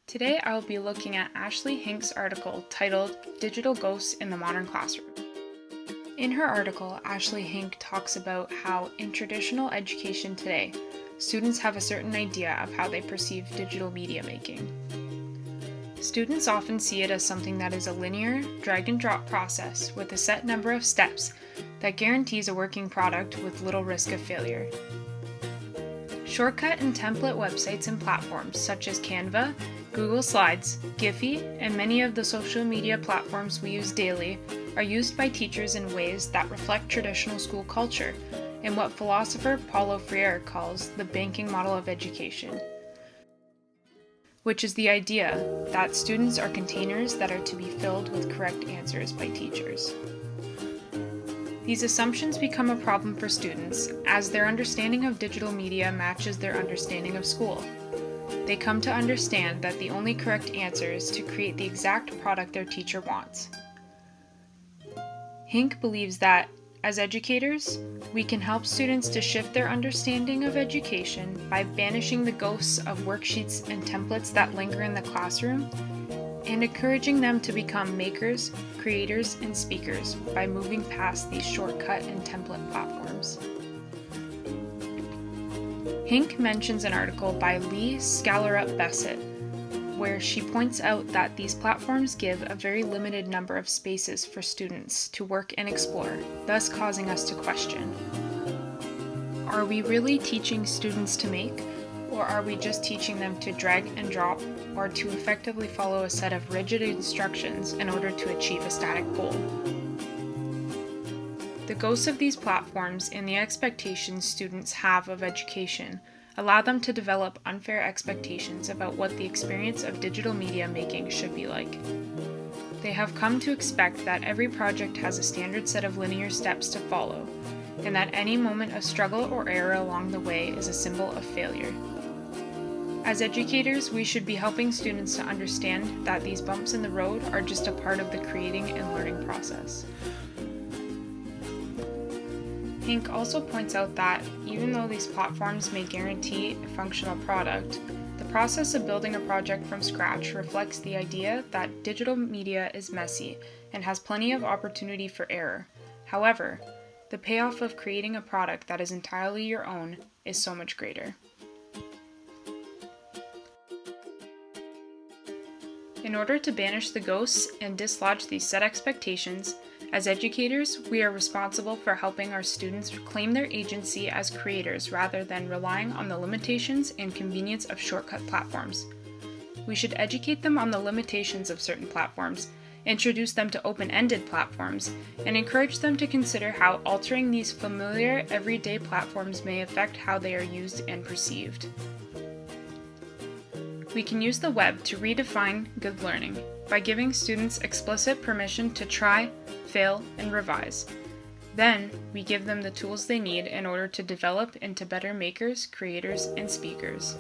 Today I will be looking at Ashley Hinck's article titled Digital Ghosts in the Modern Classroom. In her article, Ashley Hinck talks about how in traditional education today, students have a certain idea of how they perceive digital media making. Students often see it as something that is a linear, drag-and-drop process with a set number of steps that guarantees a working product with little risk of failure. Shortcut and template websites and platforms such as Canva, Google Slides, Giphy, and many of the social media platforms we use daily are used by teachers in ways that reflect traditional school culture and what philosopher Paulo Freire calls the banking model of education, which is the idea that students are containers that are to be filled with correct answers by teachers. These assumptions become a problem for students as their understanding of digital media matches their understanding of school. They come to understand that the only correct answer is to create the exact product their teacher wants. Hinck believes that, as educators, we can help students to shift their understanding of education by banishing the ghosts of worksheets and templates that linger in the classroom, and encouraging them to become makers, creators, and speakers by moving past these shortcut and template platforms. Hinck mentions an article by Lee Scalurup-Bessette, where she points out that these platforms give a very limited number of spaces for students to work and explore, thus causing us to question: are we really teaching students to make, or are we just teaching them to drag and drop, or to effectively follow a set of rigid instructions in order to achieve a static goal? The ghosts of these platforms and the expectations students have of education allow them to develop unfair expectations about what the experience of digital media making should be like. They have come to expect that every project has a standard set of linear steps to follow, and that any moment of struggle or error along the way is a symbol of failure. As educators, we should be helping students to understand that these bumps in the road are just a part of the creating and learning process. Hinck also points out that, even though these platforms may guarantee a functional product, the process of building a project from scratch reflects the idea that digital media is messy and has plenty of opportunity for error. However, the payoff of creating a product that is entirely your own is so much greater. In order to banish the ghosts and dislodge these set expectations, as educators, we are responsible for helping our students claim their agency as creators rather than relying on the limitations and convenience of shortcut platforms. We should educate them on the limitations of certain platforms, introduce them to open-ended platforms, and encourage them to consider how altering these familiar, everyday platforms may affect how they are used and perceived. We can use the web to redefine good learning by giving students explicit permission to try, fail, and revise. Then, we give them the tools they need in order to develop into better makers, creators, and speakers.